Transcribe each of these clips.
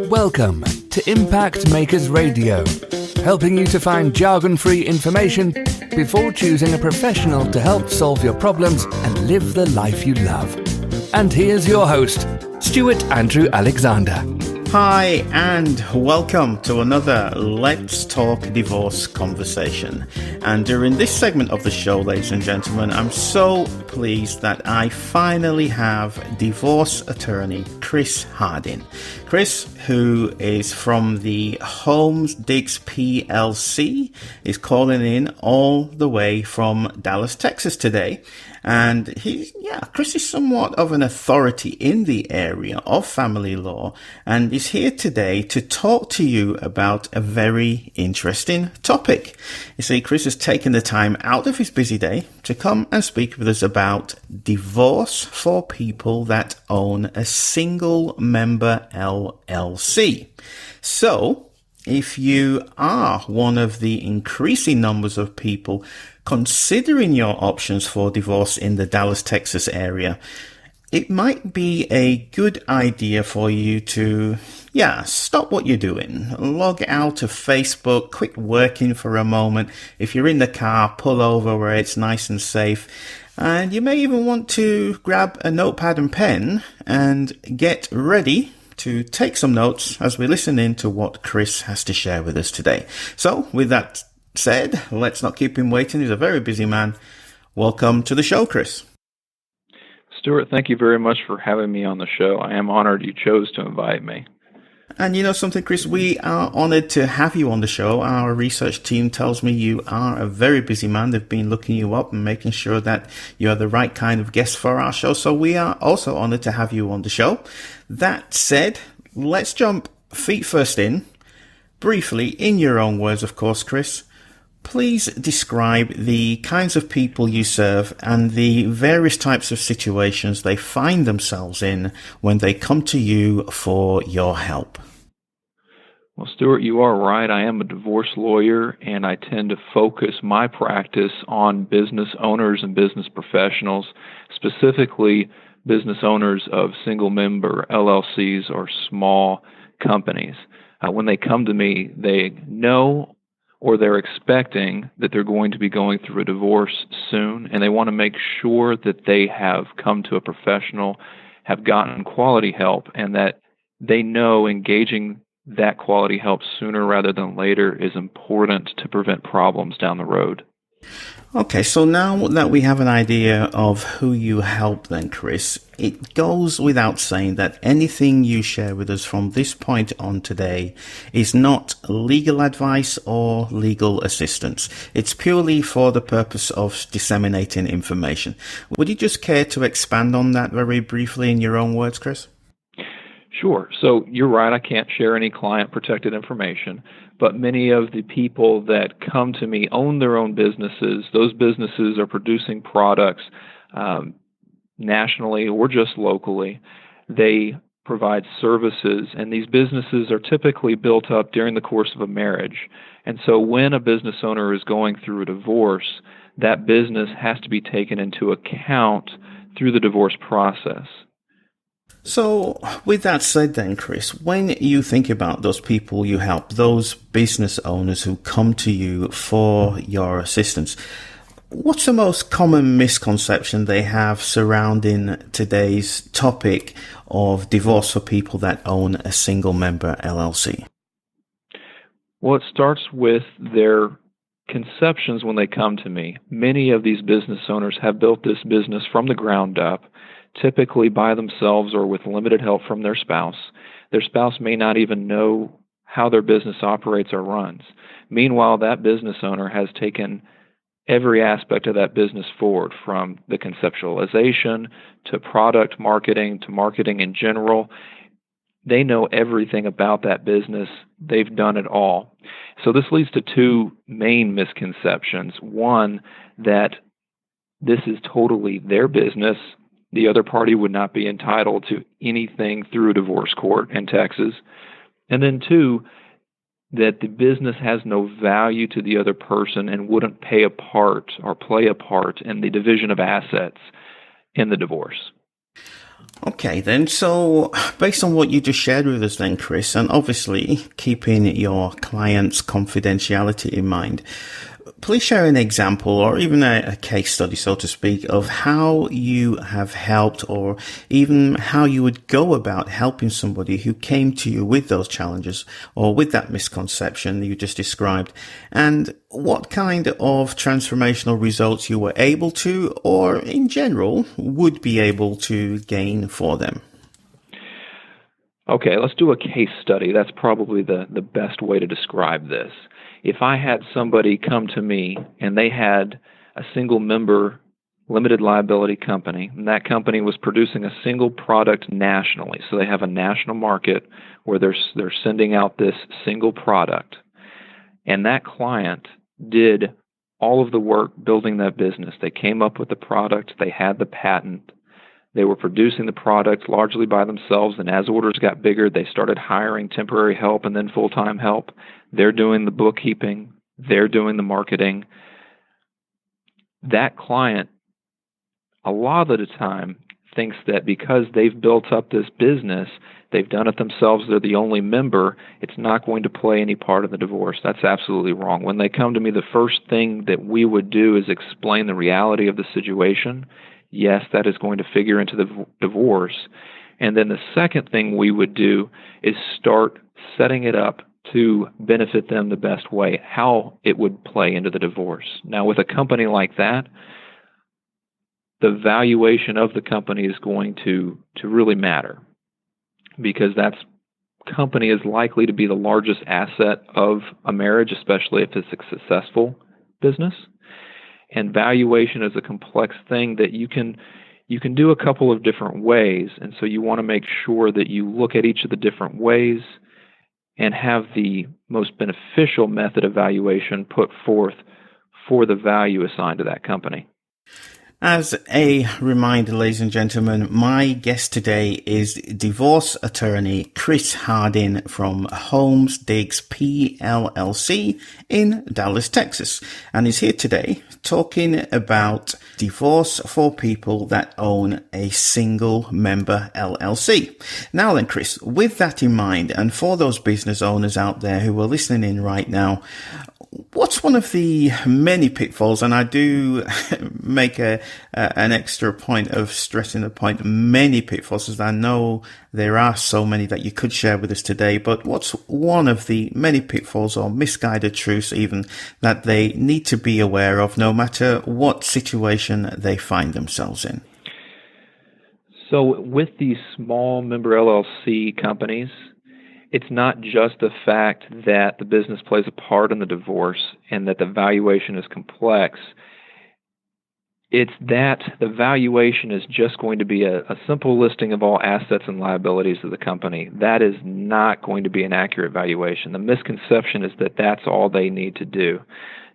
Welcome to Impact Makers Radio, helping you to find jargon-free information before choosing a professional to help solve your problems and live the life you love. And here's your host, Stuart Andrew Alexander. Hi, and welcome to another Let's Talk Divorce conversation. And during this segment of the show, ladies and gentlemen, I'm so pleased that I finally have divorce attorney Chris Harding. Chris, who is from the Holmes Diggs PLLC, is calling in all the way from Dallas, Texas today. And Chris is somewhat of an authority in the area of family law and is here today to talk to you about a very interesting topic. You see, Chris has taken the time out of his busy day to come and speak with us about divorce for people that own a single-member LLC. So, if you are one of the increasing numbers of people considering your options for divorce in the Dallas, Texas area, it might be a good idea for you to, stop what you're doing. Log out of Facebook, quit working for a moment. If you're in the car, pull over where it's nice and safe. And you may even want to grab a notepad and pen and get ready to take some notes as we listen in to what Chris has to share with us today. So, with that said, let's not keep him waiting. He's a very busy man. Welcome to the show, Chris. Stuart, thank you very much for having me on the show. I am honored you chose to invite me. And you know something, Chris, we are honored to have you on the show. Our research team tells me you are a very busy man. They've been looking you up and making sure that you're the right kind of guest for our show. So we are also honored to have you on the show. That said, let's jump feet first in. Briefly, in your own words, of course, Chris, please describe the kinds of people you serve and the various types of situations they find themselves in when they come to you for your help. Well, Stuart, you are right. I am a divorce lawyer, and I tend to focus my practice on business owners and business professionals, specifically business owners of single-member LLCs or small companies. When they come to me, they know or they're expecting that they're going to be going through a divorce soon, and they want to make sure that they have come to a professional, have gotten quality help, and that they know engaging that quality help sooner rather than later is important to prevent problems down the road. Okay, so now that we have an idea of who you help then, Chris, it goes without saying that anything you share with us from this point on today is not legal advice or legal assistance. It's purely for the purpose of disseminating information. Would you just care to expand on that very briefly in your own words, Chris? Sure. So you're right, I can't share any client-protected information, but many of the people that come to me own their own businesses. Those businesses are producing products nationally or just locally. They provide services, and these businesses are typically built up during the course of a marriage. And so when a business owner is going through a divorce, that business has to be taken into account through the divorce process. So, with that said then, Chris, when you think about those people you help, those business owners who come to you for your assistance, what's the most common misconception they have surrounding today's topic of divorce for people that own a single-member LLC? Well, it starts with their conceptions when they come to me. Many of these business owners have built this business from the ground up, typically by themselves or with limited help from their spouse. Their spouse may not even know how their business operates or runs. Meanwhile, that business owner has taken every aspect of that business forward, from the conceptualization to product marketing to marketing in general. They know everything about that business. They've done it all. So this leads to two main misconceptions. One, that this is totally their business. The other party would not be entitled to anything through a divorce court in Texas. And then two, that the business has no value to the other person and wouldn't pay a part or play a part in the division of assets in the divorce. Okay, then. So, based on what you just shared with us, then, Chris, and obviously keeping your client's confidentiality in mind, please share an example or even a case study, so to speak, of how you have helped or even how you would go about helping somebody who came to you with those challenges or with that misconception you just described, and what kind of transformational results you were able to, or in general, would be able to gain for them. Okay, let's do a case study. That's probably the best way to describe this. If I had somebody come to me and they had a single member limited liability company, and that company was producing a single product nationally, so they have a national market where they're sending out this single product, and that client did all of the work building that business. They came up with the product, they had the patent, they were producing the product largely by themselves, and as orders got bigger, they started hiring temporary help and then full-time help. They're doing the bookkeeping, they're doing the marketing. That client, a lot of the time, thinks that because they've built up this business, they've done it themselves, they're the only member, it's not going to play any part in the divorce. That's absolutely wrong. When they come to me, the first thing that we would do is explain the reality of the situation. Yes, that is going to figure into the divorce. And then the second thing we would do is start setting it up to benefit them the best way, how it would play into the divorce. Now, with a company like that, the valuation of the company is going to really matter, because that company is likely to be the largest asset of a marriage, especially if it's a successful business. And valuation is a complex thing that you can do a couple of different ways. And so you want to make sure that you look at each of the different ways and have the most beneficial method of valuation put forth for the value assigned to that company. As a reminder, ladies and gentlemen, my guest today is divorce attorney Chris Hardin from Holmes Diggs PLLC in Dallas, Texas, and is here today talking about divorce for people that own a single-member LLC. Now then, Chris, with that in mind, and for those business owners out there who are listening in right now, what's one of the many pitfalls, and I do make an extra point of stressing the point, many pitfalls, as I know there are so many that you could share with us today, but what's one of the many pitfalls or misguided truths even that they need to be aware of no matter what situation they find themselves in? So with these small member LLC companies, it's not just the fact that the business plays a part in the divorce and that the valuation is complex. It's that the valuation is just going to be a simple listing of all assets and liabilities of the company. That is not going to be an accurate valuation. The misconception is that that's all they need to do.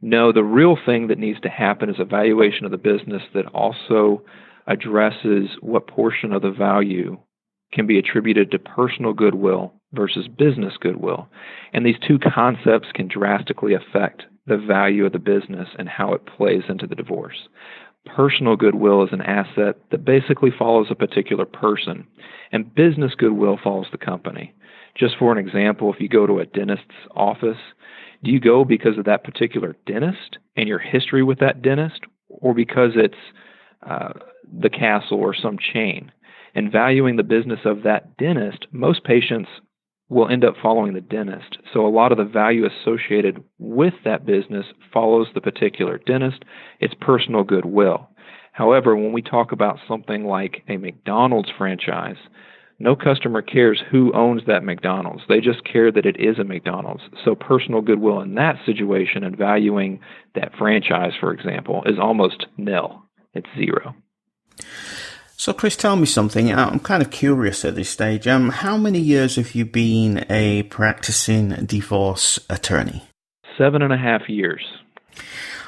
No, the real thing that needs to happen is a valuation of the business that also addresses what portion of the value can be attributed to personal goodwill versus business goodwill. And these two concepts can drastically affect the value of the business and how it plays into the divorce. Personal goodwill is an asset that basically follows a particular person, and business goodwill follows the company. Just for an example, if you go to a dentist's office, do you go because of that particular dentist and your history with that dentist, or because it's the Castle or some chain? And valuing the business of that dentist, most patients will end up following the dentist. So a lot of the value associated with that business follows the particular dentist. It's personal goodwill. However, when we talk about something like a McDonald's franchise, no customer cares who owns that McDonald's. They just care that it is a McDonald's. So personal goodwill in that situation and valuing that franchise, for example, is almost nil. It's zero. So, Chris, tell me something. I'm kind of curious at this stage. How many years have you been a practicing divorce attorney? 7.5 years.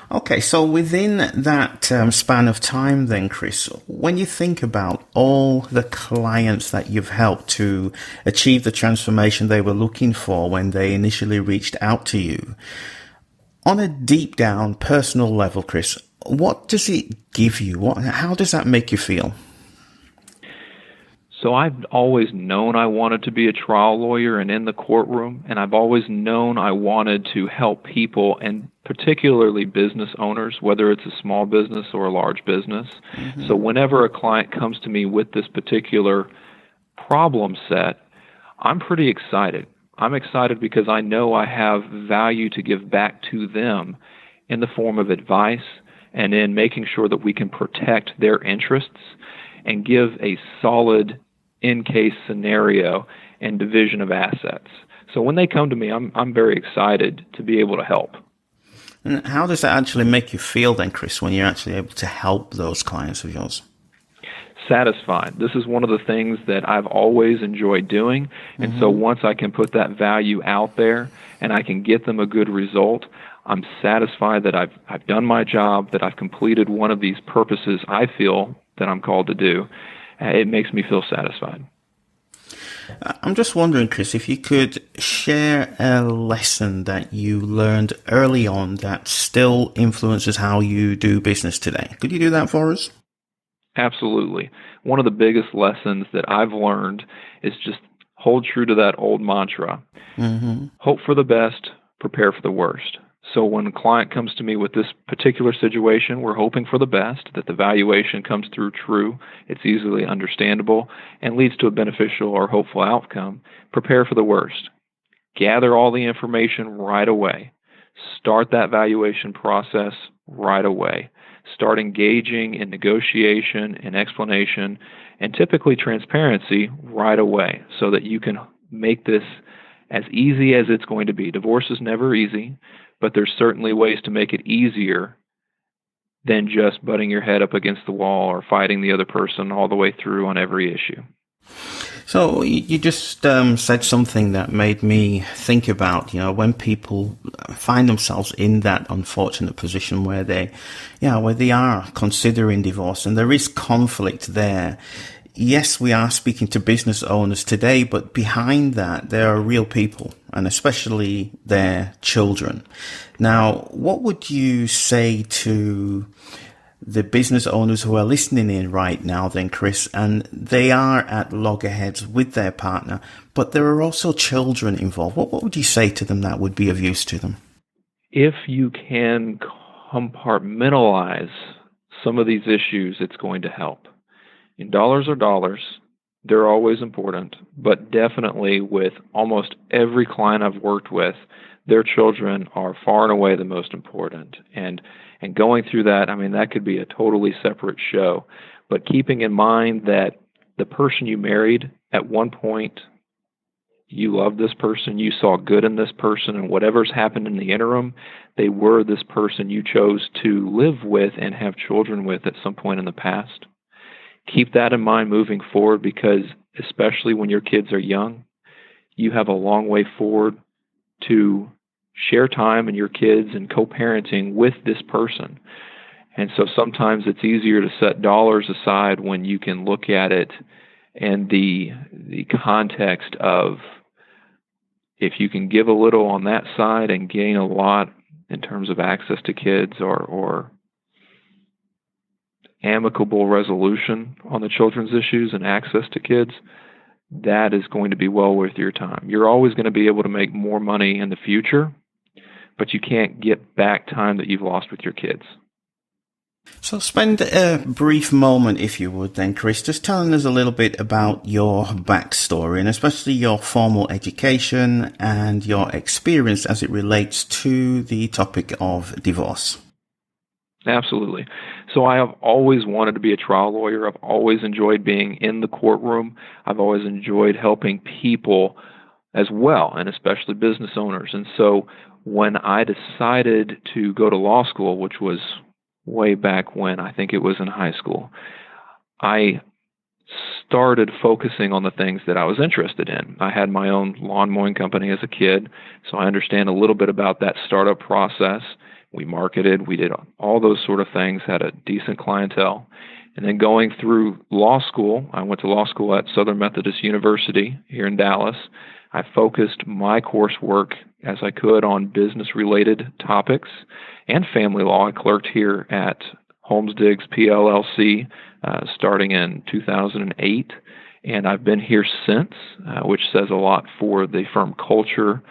Okay, so within that span of time then, Chris, when you think about all the clients that you've helped to achieve the transformation they were looking for when they initially reached out to you, on a deep down personal level, Chris, what does it give you? How does that make you feel? So I've always known I wanted to be a trial lawyer and in the courtroom, and I've always known I wanted to help people, and particularly business owners, whether it's a small business or a large business. So whenever a client comes to me with this particular problem set, I'm pretty excited. I'm excited because I know I have value to give back to them in the form of advice and in making sure that we can protect their interests and give a solid in-case scenario and division of assets. So when they come to me, I'm very excited to be able to help. And how does that actually make you feel then, Chris, when you're actually able to help those clients of yours? Satisfied. This is one of the things that I've always enjoyed doing. And so once I can put that value out there and I can get them a good result, I'm satisfied that I've done my job, that I've completed one of these purposes I feel that I'm called to do. It makes me feel satisfied. I'm just wondering, Chris, if you could share a lesson that you learned early on that still influences how you do business today. Could you do that for us? Absolutely. One of the biggest lessons that I've learned is just hold true to that old mantra. Hope for the best, prepare for the worst. So when a client comes to me with this particular situation, we're hoping for the best, that the valuation comes through true, it's easily understandable, and leads to a beneficial or hopeful outcome. Prepare for the worst. Gather all the information right away. Start that valuation process right away. Start engaging in negotiation and explanation and typically transparency right away so that you can make this as easy as it's going to be. Divorce is never easy, but there's certainly ways to make it easier than just butting your head up against the wall or fighting the other person all the way through on every issue. So you just said something that made me think about, when people find themselves in that unfortunate position where they are considering divorce and there is conflict there. Yes, we are speaking to business owners today, but behind that, there are real people, and especially their children. Now, what would you say to the business owners who are listening in right now then, Chris, and they are at loggerheads with their partner, but there are also children involved? What would you say to them that would be of use to them? If you can compartmentalize some of these issues, it's going to help. And dollars are dollars. They're always important, but definitely with almost every client I've worked with, their children are far and away the most important. And going through that, that could be a totally separate show. But keeping in mind that the person you married, at one point, you loved this person, you saw good in this person, and whatever's happened in the interim, they were this person you chose to live with and have children with at some point in the past. Keep that in mind moving forward, because especially when your kids are young, you have a long way forward to share time and your kids and co-parenting with this person. And so sometimes it's easier to set dollars aside when you can look at it in the context of if you can give a little on that side and gain a lot in terms of access to kids or amicable resolution on the children's issues and access to kids, that is going to be well worth your time. You're always going to be able to make more money in the future, but you can't get back time that you've lost with your kids. So spend a brief moment, if you would then, Chris, just telling us a little bit about your backstory and especially your formal education and your experience as it relates to the topic of divorce. Absolutely. So I have always wanted to be a trial lawyer. I've always enjoyed being in the courtroom. I've always enjoyed helping people as well, and especially business owners. And so when I decided to go to law school, which was way back when, I think it was in high school, I started focusing on the things that I was interested in. I had my own lawn mowing company as a kid, so I understand a little bit about that startup process. We marketed, we did all those sort of things, had a decent clientele. And then going through law school, I went to law school at Southern Methodist University here in Dallas. I focused my coursework as I could on business-related topics and family law. I clerked here at Holmes Diggs, PLLC, starting in 2008. and I've been here since, which says a lot for the firm culture.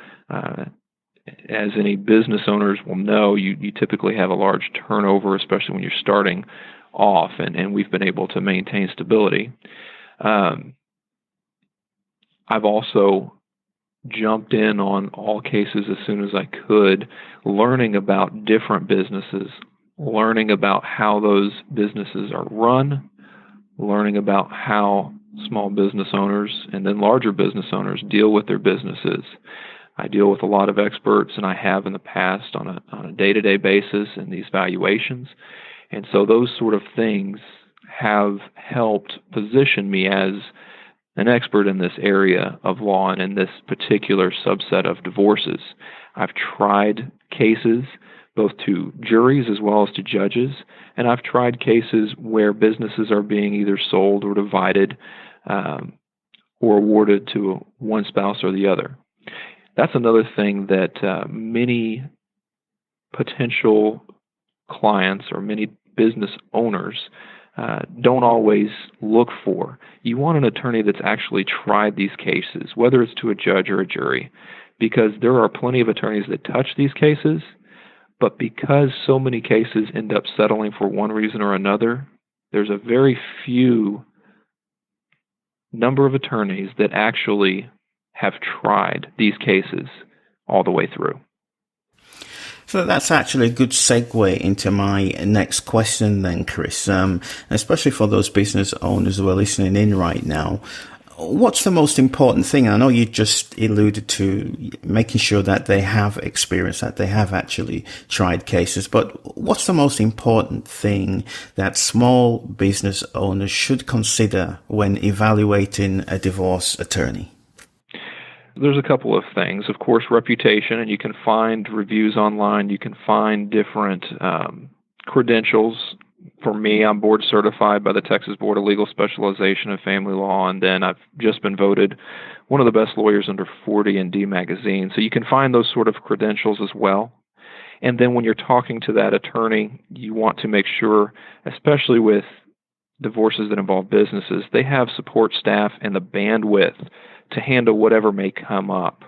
As any business owners will know, you typically have a large turnover, especially when you're starting off, and we've been able to maintain stability. I've also jumped in on all cases as soon as I could, learning about different businesses, learning about how those businesses are run, learning about how small business owners and then larger business owners deal with their businesses. I deal with a lot of experts, and I have in the past on a day-to-day basis in these valuations. And so those sort of things have helped position me as an expert in this area of law and in this particular subset of divorces. I've tried cases both to juries as well as to judges, and I've tried cases where businesses are being either sold or divided or awarded to one spouse or the other. That's another thing that many potential clients or many business owners don't always look for. You want an attorney that's actually tried these cases, whether it's to a judge or a jury, because there are plenty of attorneys that touch these cases, but because so many cases end up settling for one reason or another, there's a very few number of attorneys that actually have tried these cases all the way through. So that's actually a good segue into my next question then, Chris, especially for those business owners who are listening in right now. What's the most important thing? I know you just alluded to making sure that they have experience, that they have actually tried cases, but what's the most important thing that small business owners should consider when evaluating a divorce attorney? There's a couple of things. Of course, reputation, and you can find reviews online. You can find different credentials. For me, I'm board certified by the Texas Board of Legal Specialization of Family Law, and then I've just been voted one of the best lawyers under 40 in D Magazine. So you can find those sort of credentials as well. And then when you're talking to that attorney, you want to make sure, especially with divorces that involve businesses, they have support staff and the bandwidth to handle whatever may come up.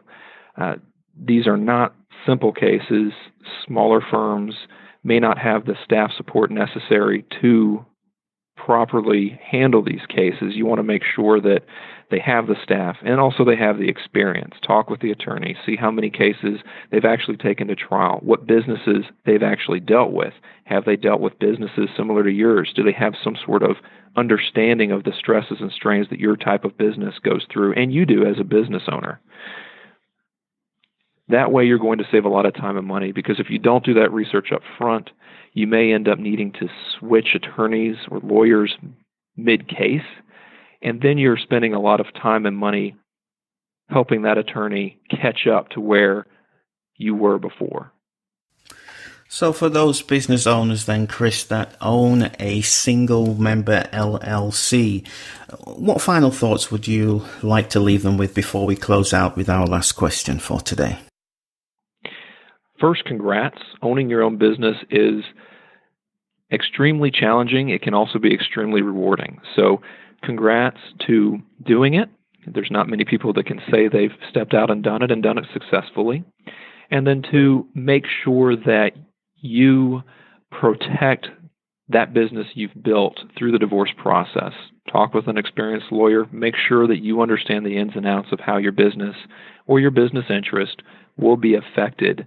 These are not simple cases. Smaller firms may not have the staff support necessary to properly handle these cases. You want to make sure that they have the staff and also they have the experience. Talk with the attorney, see how many cases they've actually taken to trial, what businesses they've actually dealt with. Have they dealt with businesses similar to yours? Do they have some sort of understanding of the stresses and strains that your type of business goes through, and you do as a business owner? That way you're going to save a lot of time and money, because if you don't do that research up front, you may end up needing to switch attorneys or lawyers mid-case, and then you're spending a lot of time and money helping that attorney catch up to where you were before. So for those business owners then, Chris, that own a single-member LLC, what final thoughts would you like to leave them with before we close out with our last question for today? First, congrats. Owning your own business is extremely challenging. It can also be extremely rewarding. So congrats to doing it. There's not many people that can say they've stepped out and done it successfully. And then to make sure that you protect that business you've built through the divorce process. Talk with an experienced lawyer. Make sure that you understand the ins and outs of how your business or your business interest will be affected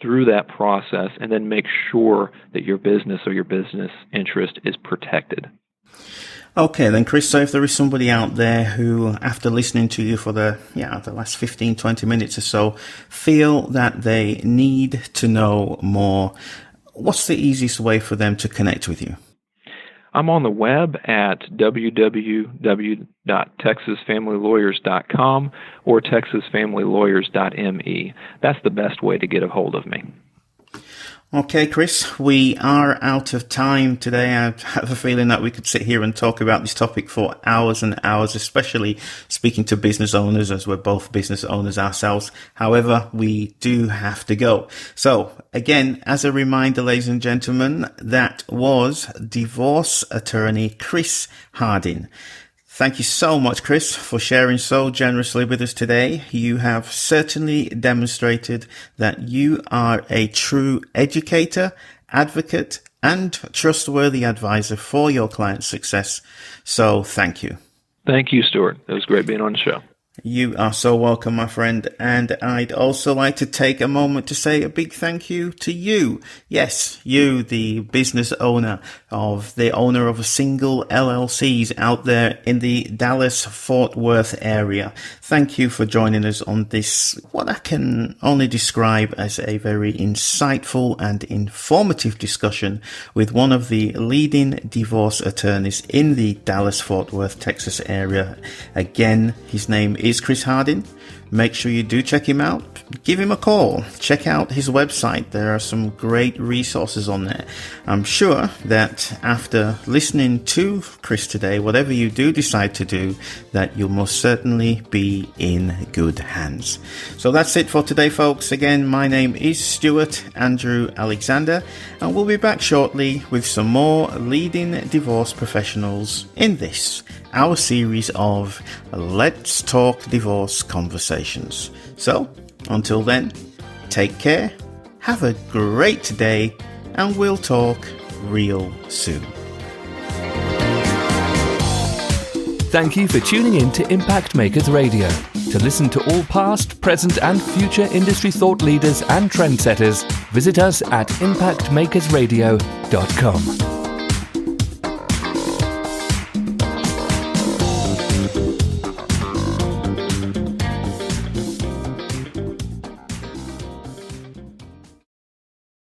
through that process, and then make sure that your business or your business interest is protected. Okay, then, Chris, so if there is somebody out there who, after listening to you for the last 15, 20 minutes or so, feel that they need to know more, what's the easiest way for them to connect with you? I'm on the web at www.texasfamilylawyers.com or texasfamilylawyers.me. That's the best way to get a hold of me. Okay, Chris, we are out of time today. I have a feeling that we could sit here and talk about this topic for hours and hours, especially speaking to business owners, as we're both business owners ourselves. However, we do have to go. So again, as a reminder, ladies and gentlemen, that was divorce attorney Chris Harding. Thank you so much, Chris, for sharing so generously with us today. You have certainly demonstrated that you are a true educator, advocate, and trustworthy advisor for your client's success. So thank you. Thank you, Stuart. It was great being on the show. You are so welcome, my friend. And I'd also like to take a moment to say a big thank you to you. Yes, you, the business owner of a Single LLCs out there in the Dallas-Fort Worth area. Thank you for joining us on this, what I can only describe as a very insightful and informative discussion with one of the leading divorce attorneys in the Dallas-Fort Worth, Texas area. Again, his name is Chris Harding. Make sure you do check him out. Give him a call. Check out his website. There are some great resources on there. I'm sure that after listening to Chris today, whatever you do decide to do, that you'll most certainly be in good hands. So that's it for today, folks. Again, my name is Stuart Andrew Alexander, and we'll be back shortly with some more leading divorce professionals in this, our series of Let's Talk Divorce Conversations. So, until then, take care, have a great day, and we'll talk real soon. Thank you for tuning in to Impact Makers Radio. To listen to all past, present, and future industry thought leaders and trendsetters, visit us at impactmakersradio.com.